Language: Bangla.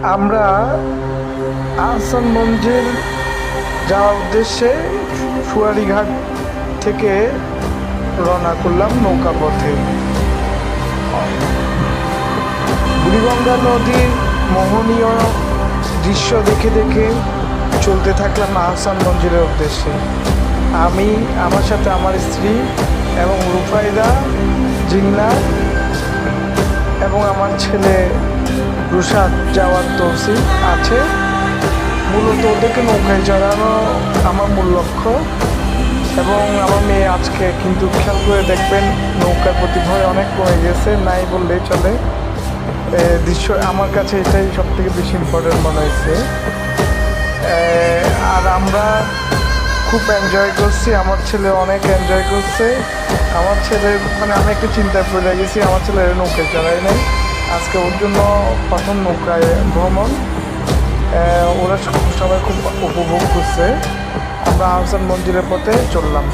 আমরা আহসান মঞ্জিল যাওয়ার উদ্দেশ্যে সুয়ারিঘাট থেকে রওনা করলাম নৌকা পথে। বুড়িগঙ্গা নদীর মোহনীয় দৃশ্য দেখে দেখে চলতে থাকলাম আহসান মঞ্জিলের উদ্দেশ্যে। আমি, আমার সাথে আমার স্ত্রী এবং রুফাইদা, জিন্নাত এবং আমার ছেলে রুশাদ যাওয়ার তৌসিফ আছে। মূলত ওদেরকে নৌকায় চড়ানো আমার মূল লক্ষ্য। এবং আমার মেয়ে আজকে কিন্তু খেয়াল করে দেখবেন নৌকার প্রতি ভয় অনেক কমে গেছে, নাই বললেই চলে। দৃশ্য আমার কাছে এটাই সব থেকে বেশি ইম্পর্টেন্ট মনে হয়েছে। আর আমরা খুব এনজয় করছি, আমার ছেলে অনেক এনজয় করছে। আমার ছেলে মানে আমি একটু চিন্তায় পড়ে গেছি, আমার ছেলে নৌকায় চড়াই নাই, আজকে ওর জন্য প্রথম নৌকায় ভ্রমণ। ওরা সবাই খুব উপভোগ করছে। আমরা আহসান মঞ্জিলের পথে চললাম।